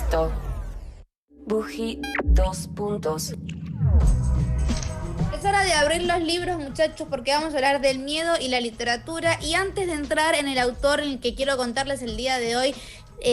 Stop. Buji, 2 puntos. Es hora de abrir los libros, muchachos, porque vamos a hablar del miedo y la literatura. Y antes de entrar en el autor en el que quiero contarles el día de hoy,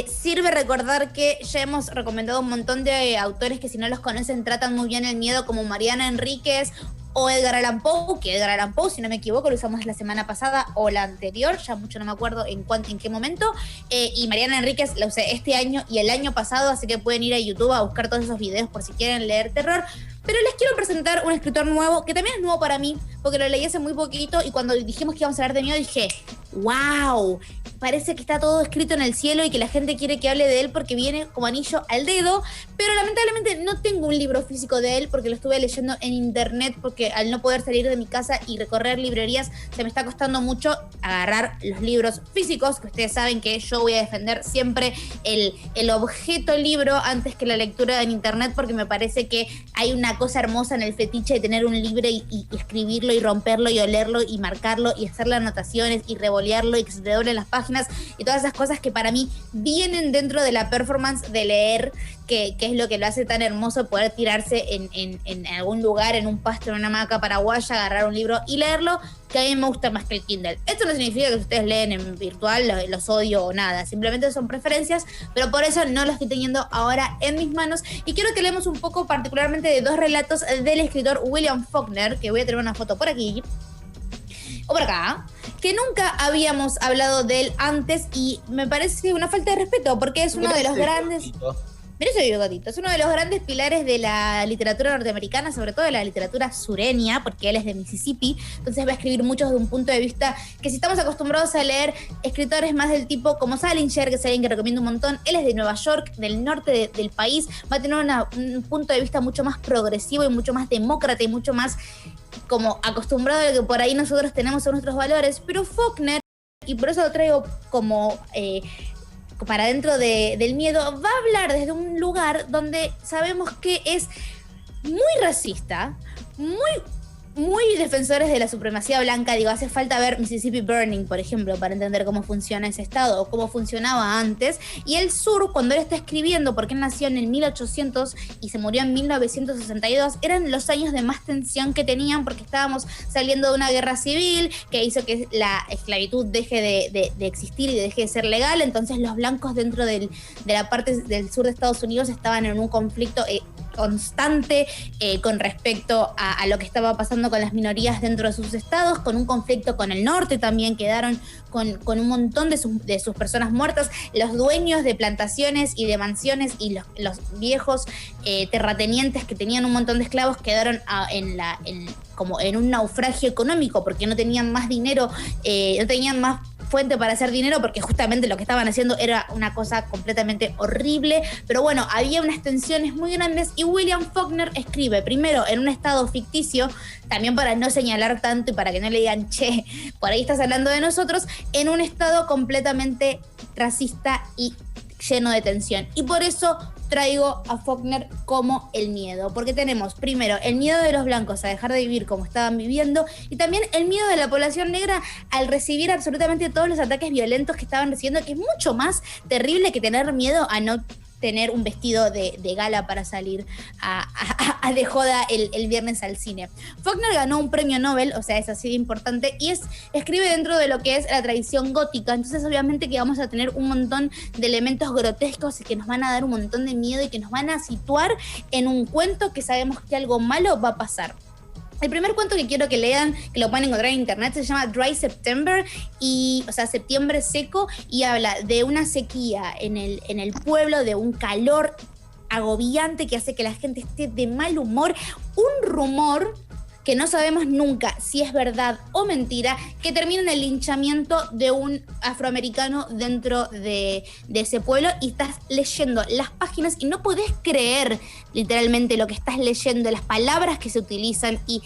sirve recordar que ya hemos recomendado un montón de autores que, si no los conocen, tratan muy bien el miedo, como Mariana Enríquez o Edgar Allan Poe, que Edgar Allan Poe, si no me equivoco, lo usamos la semana pasada o la anterior, ya mucho no me acuerdo en qué momento, y Mariana Enríquez la usé este año y el año pasado, así que pueden ir a YouTube a buscar todos esos videos por si quieren leer terror. Pero les quiero presentar un escritor nuevo, que también es nuevo para mí, porque lo leí hace muy poquito, y cuando dijimos que íbamos a hablar de miedo dije, wow, parece que está todo escrito en el cielo y que la gente quiere que hable de él porque viene como anillo al dedo, pero lamentablemente no tengo un libro físico de él porque lo estuve leyendo en internet, porque al no poder salir de mi casa y recorrer librerías se me está costando mucho agarrar los libros físicos, que ustedes saben que yo voy a defender siempre el objeto libro antes que la lectura en internet, porque me parece que hay una cosa hermosa en el fetiche de tener un libro y escribirlo y romperlo y olerlo y marcarlo y hacerle anotaciones y revolearlo y que se te doblen las páginas y todas esas cosas que para mí vienen dentro de la performance de leer, que es lo que lo hace tan hermoso, poder tirarse en algún lugar, en un pasto, en una hamaca paraguaya, agarrar un libro y leerlo, que a mí me gusta más que el Kindle. Esto no significa que si ustedes leen en virtual los odio o nada, simplemente son preferencias, pero por eso no los estoy teniendo ahora en mis manos, y quiero que leamos un poco particularmente de dos relatos del escritor William Faulkner, que voy a tener una foto por aquí o por acá, que nunca habíamos hablado de él antes, y me parece una falta de respeto porque es uno de los grandes... Mira ese bigotito, es uno de los grandes pilares de la literatura norteamericana, sobre todo de la literatura sureña, porque él es de Mississippi, entonces va a escribir mucho desde un punto de vista que, si estamos acostumbrados a leer escritores más del tipo como Salinger, que es alguien que recomiendo un montón, él es de Nueva York, del norte del país, va a tener un punto de vista mucho más progresivo y mucho más demócrata y mucho más como acostumbrado a lo que por ahí nosotros tenemos a nuestros valores, pero Faulkner, y por eso lo traigo como... para dentro del miedo, va a hablar desde un lugar donde sabemos que es muy racista, muy defensores de la supremacía blanca. Digo, hace falta ver Mississippi Burning, por ejemplo, para entender cómo funciona ese estado o cómo funcionaba antes. Y el sur, cuando él está escribiendo, porque él nació en el 1800 y se murió en 1962, eran los años de más tensión que tenían, porque estábamos saliendo de una guerra civil que hizo que la esclavitud deje de existir y deje de ser legal. Entonces los blancos dentro de la parte del sur de Estados Unidos estaban en un conflicto constante con respecto a lo que estaba pasando con las minorías dentro de sus estados, con un conflicto con el norte también, quedaron con un montón de sus personas muertas, los dueños de plantaciones y de mansiones y los viejos terratenientes que tenían un montón de esclavos quedaron como en un naufragio económico, porque no tenían más dinero, no tenían más fuente para hacer dinero, porque justamente lo que estaban haciendo era una cosa completamente horrible. Pero bueno, había unas tensiones muy grandes, y William Faulkner escribe primero en un estado ficticio, también para no señalar tanto y para que no le digan, che, por ahí estás hablando de nosotros, en un estado completamente racista y lleno de tensión. Y por eso traigo a Faulkner como el miedo, porque tenemos primero el miedo de los blancos a dejar de vivir como estaban viviendo, y también el miedo de la población negra al recibir absolutamente todos los ataques violentos que estaban recibiendo, que es mucho más terrible que tener miedo a no tener un vestido de gala para salir de joda el viernes al cine. Faulkner ganó un premio Nobel, o sea, es así de importante, y escribe dentro de lo que es la tradición gótica, entonces obviamente que vamos a tener un montón de elementos grotescos y que nos van a dar un montón de miedo y que nos van a situar en un cuento que sabemos que algo malo va a pasar. El primer cuento que quiero que lean, que lo pueden encontrar en internet, se llama Dry September, o sea, septiembre seco, y habla de una sequía en el pueblo, de un calor agobiante que hace que la gente esté de mal humor, un rumor que no sabemos nunca si es verdad o mentira, que termina en el linchamiento de un afroamericano dentro de ese pueblo, y estás leyendo las páginas y no podés creer literalmente lo que estás leyendo, las palabras que se utilizan y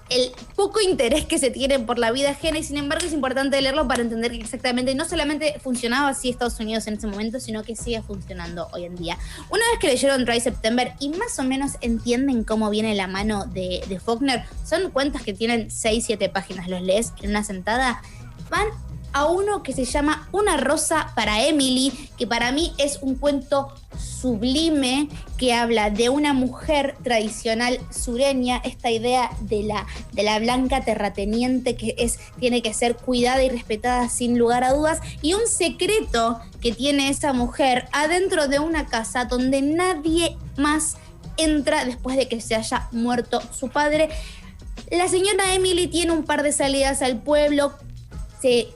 el poco interés que se tiene por la vida ajena, y sin embargo es importante leerlo para entender que exactamente no solamente funcionaba así Estados Unidos en ese momento, sino que sigue funcionando hoy en día. Una vez que leyeron Dry September y más o menos entienden cómo viene la mano de Faulkner, son cuentos que tienen 6-7 páginas, los lees en una sentada, van a uno que se llama Una rosa para Emily, que para mí es un cuento sublime que habla de una mujer tradicional sureña, esta idea de la blanca terrateniente que tiene que ser cuidada y respetada sin lugar a dudas, y un secreto que tiene esa mujer adentro de una casa donde nadie más entra después de que se haya muerto su padre. La señora Emily tiene un par de salidas al pueblo, se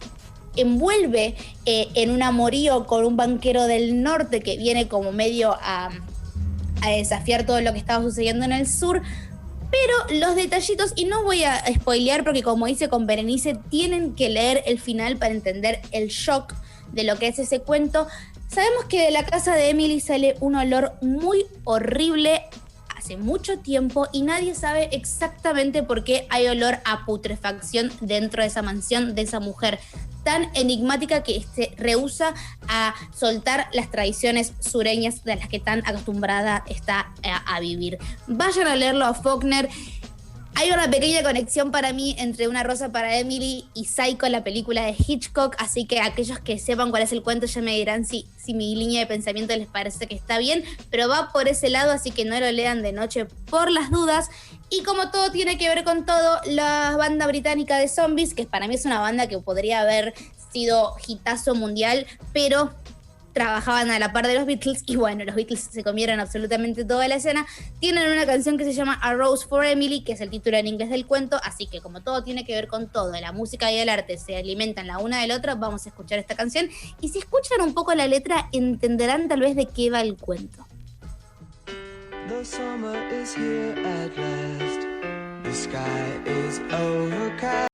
envuelve en un amorío con un banquero del norte que viene como medio a desafiar todo lo que estaba sucediendo en el sur, pero los detallitos, y no voy a spoilear porque como hice con Berenice, tienen que leer el final para entender el shock de lo que es ese cuento. Sabemos que de la casa de Emily sale un olor muy horrible hace mucho tiempo y nadie sabe exactamente por qué hay olor a putrefacción dentro de esa mansión de esa mujer tan enigmática que se rehúsa a soltar las tradiciones sureñas de las que tan acostumbrada está a vivir. Vayan a leerlo a Faulkner. Hay una pequeña conexión para mí entre Una rosa para Emily y Psycho, la película de Hitchcock, así que aquellos que sepan cuál es el cuento ya me dirán si mi línea de pensamiento les parece que está bien, pero va por ese lado, así que no lo lean de noche por las dudas. Y como todo tiene que ver con todo, la banda británica de Zombies, que para mí es una banda que podría haber sido hitazo mundial, pero trabajaban a la par de los Beatles, y bueno, los Beatles se comieron absolutamente toda la escena. Tienen una canción que se llama A Rose for Emily, que es el título en inglés del cuento, así que como todo tiene que ver con todo, la música y el arte se alimentan la una de la otra, vamos a escuchar esta canción, y si escuchan un poco la letra, entenderán tal vez de qué va el cuento. The summer is here at last. The sky is overcast.